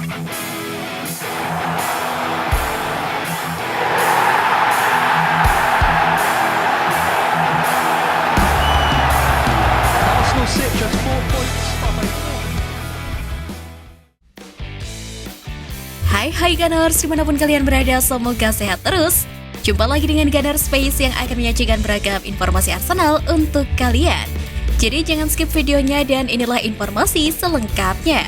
Arsenal sit just 4 points behind. Hai Gunners, dimanapun kalian berada, semoga sehat terus. Jumpa lagi dengan Gunner Space yang akan menyajikan beragam informasi Arsenal untuk kalian. Jadi jangan skip videonya dan inilah informasi selengkapnya.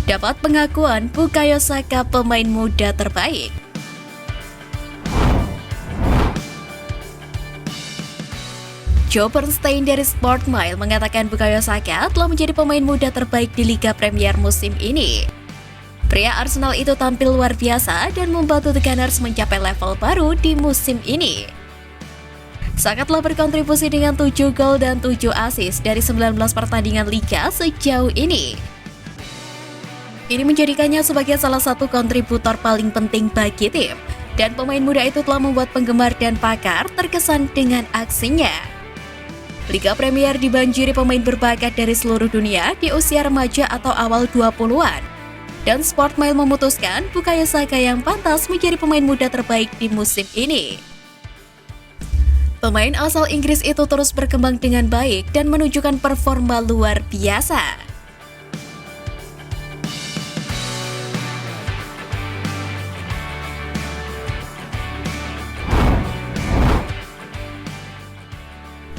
Dapat pengakuan Bukayo Saka pemain muda terbaik. Joe Bernstein dari Sportmail mengatakan Bukayo Saka telah menjadi pemain muda terbaik di Liga Premier musim ini. Pria Arsenal itu tampil luar biasa dan membantu The Gunners mencapai level baru di musim ini. Saka telah berkontribusi dengan 7 gol dan 7 assist dari 19 pertandingan Liga sejauh ini. Ini menjadikannya sebagai salah satu kontributor paling penting bagi tim, dan pemain muda itu telah membuat penggemar dan pakar terkesan dengan aksinya. Liga Premier dibanjiri pemain berbakat dari seluruh dunia di usia remaja atau awal 20-an. Dan Sportmail memutuskan Bukayo Saka yang pantas menjadi pemain muda terbaik di musim ini. Pemain asal Inggris itu terus berkembang dengan baik dan menunjukkan performa luar biasa.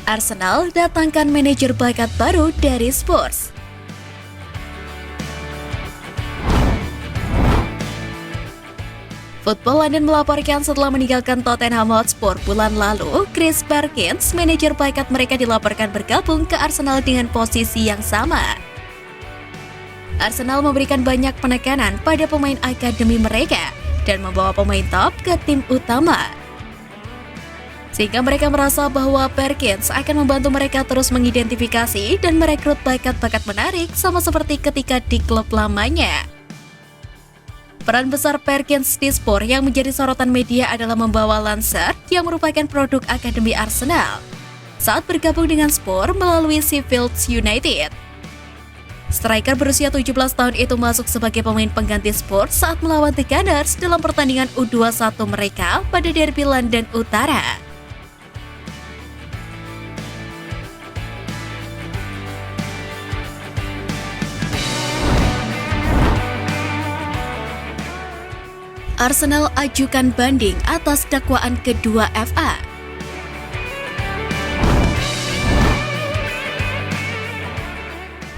Arsenal datangkan manajer bakat baru dari Spurs. Football London melaporkan setelah meninggalkan Tottenham Hotspur bulan lalu, Chris Perkins, manajer bakat mereka, dilaporkan bergabung ke Arsenal dengan posisi yang sama. Arsenal memberikan banyak penekanan pada pemain akademi mereka dan membawa pemain top ke tim utama, sehingga mereka merasa bahwa Perkins akan membantu mereka terus mengidentifikasi dan merekrut bakat-bakat menarik sama seperti ketika di klub lamanya. Peran besar Perkins di Spurs yang menjadi sorotan media adalah membawa Lancers yang merupakan produk akademi Arsenal saat bergabung dengan Spurs melalui Sheffield United. Striker berusia 17 tahun itu masuk sebagai pemain pengganti Spurs saat melawan The Gunners dalam pertandingan U21 mereka pada derby London Utara. Arsenal ajukan banding atas dakwaan kedua FA.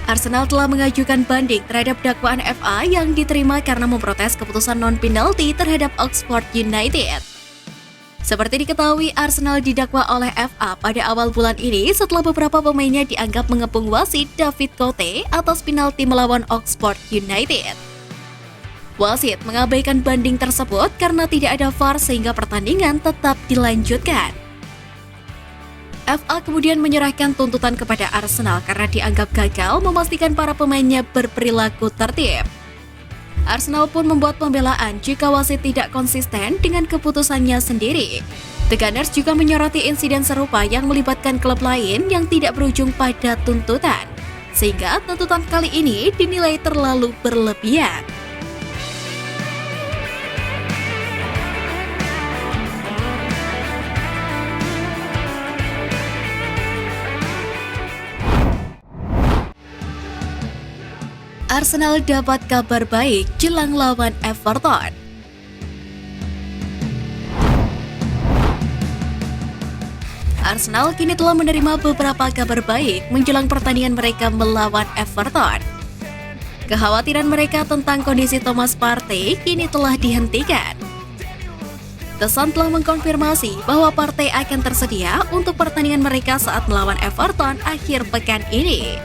Arsenal telah mengajukan banding terhadap dakwaan FA yang diterima karena memprotes keputusan non-penalti terhadap Oxford United. Seperti diketahui, Arsenal didakwa oleh FA pada awal bulan ini setelah beberapa pemainnya dianggap mengepung wasit David Cote atas penalti melawan Oxford United. Wasit mengabaikan banding tersebut karena tidak ada VAR sehingga pertandingan tetap dilanjutkan. FA kemudian menyerahkan tuntutan kepada Arsenal karena dianggap gagal memastikan para pemainnya berperilaku tertib. Arsenal pun membuat pembelaan jika wasit tidak konsisten dengan keputusannya sendiri. The Gunners juga menyoroti insiden serupa yang melibatkan klub lain yang tidak berujung pada tuntutan, sehingga tuntutan kali ini dinilai terlalu berlebihan. Arsenal dapat kabar baik jelang lawan Everton. Arsenal kini telah menerima beberapa kabar baik menjelang pertandingan mereka melawan Everton. Kekhawatiran mereka tentang kondisi Thomas Partey kini telah dihentikan. The Sun telah mengkonfirmasi bahwa Partey akan tersedia untuk pertandingan mereka saat melawan Everton akhir pekan ini.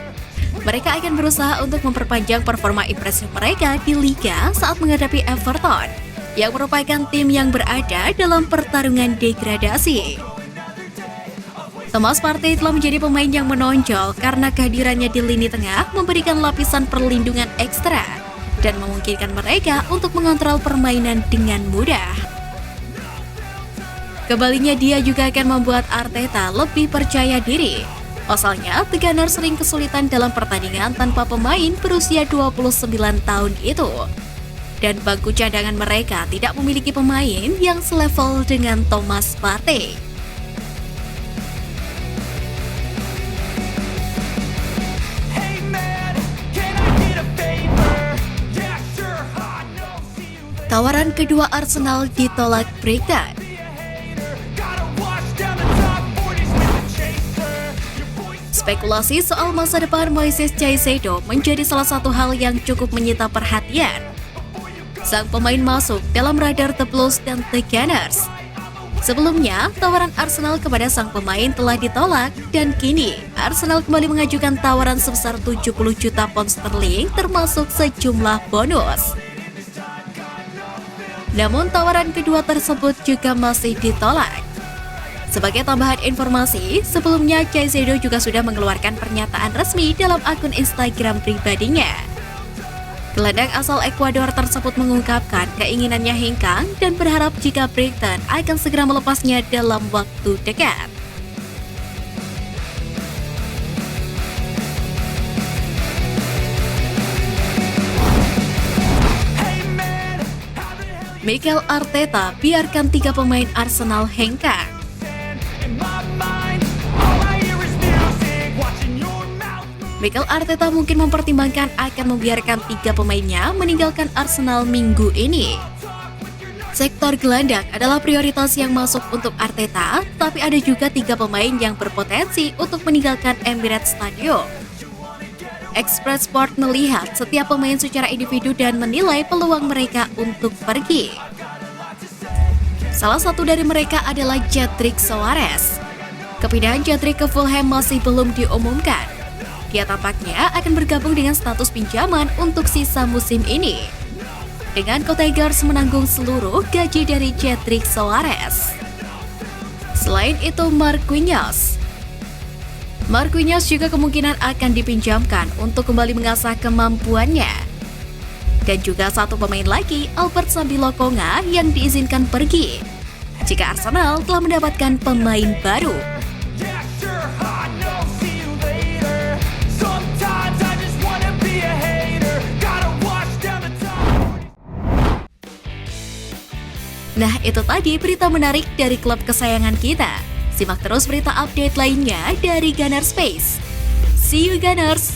Mereka akan berusaha untuk memperpanjang performa impresif mereka di Liga saat menghadapi Everton, yang merupakan tim yang berada dalam pertarungan degradasi. Thomas Partey telah menjadi pemain yang menonjol karena kehadirannya di lini tengah memberikan lapisan perlindungan ekstra dan memungkinkan mereka untuk mengontrol permainan dengan mudah. Kembalinya dia juga akan membuat Arteta lebih percaya diri Pasalnya, The Gunners sering kesulitan dalam pertandingan tanpa pemain berusia 29 tahun itu. Dan bangku cadangan mereka tidak memiliki pemain yang selevel dengan Thomas Partey. Hey man, can I get a favor? Yeah, sure, I know, see you later. Tawaran kedua Arsenal ditolak Brighton. Gotta wash down the top 40s with the chaser. Your boy's Spekulasi soal masa depan Moises Caicedo menjadi salah satu hal yang cukup menyita perhatian. Sang pemain masuk dalam radar The Blues dan The Gunners. Sebelumnya, tawaran Arsenal kepada sang pemain telah ditolak dan kini Arsenal kembali mengajukan tawaran sebesar 70 juta pound sterling termasuk sejumlah bonus. Namun tawaran kedua tersebut juga masih ditolak. Sebagai tambahan informasi, sebelumnya Caicedo juga sudah mengeluarkan pernyataan resmi dalam akun Instagram pribadinya. Gelandang asal Ekuador tersebut mengungkapkan keinginannya hengkang dan berharap jika Brighton akan segera melepasnya dalam waktu dekat. hey man, how the hell you Mikel Arteta biarkan 3 pemain Arsenal hengkang. stand in my mind? All I hear is music, watching your mouth move. Mikel Arteta mungkin mempertimbangkan akan membiarkan 3 pemainnya meninggalkan Arsenal minggu ini. Sektor gelandang adalah prioritas yang masuk untuk Arteta, tapi ada juga 3 pemain yang berpotensi untuk meninggalkan Emirates Stadium. Express Sport melihat setiap pemain secara individu dan menilai peluang mereka untuk pergi. Salah satu dari mereka adalah Cedric Soares. Kepindahan Cedric ke Fulham masih belum diumumkan. Dia tampaknya akan bergabung dengan status pinjaman untuk sisa musim ini. Dengan Cottagers menanggung seluruh gaji dari Cedric Soares. Selain itu, Marquinhos juga kemungkinan akan dipinjamkan untuk kembali mengasah kemampuannya. Dan juga satu pemain lagi, Albert Sambi Lokonga yang diizinkan pergi jika Arsenal telah mendapatkan pemain baru. Yeah, sure, I know, see you later. Sometimes I just wanna be a hater. Gotta wash down the top 40s. Nah, itu tadi berita menarik dari klub kesayangan kita. Simak terus berita update lainnya dari Gunners Space. See you Gunners!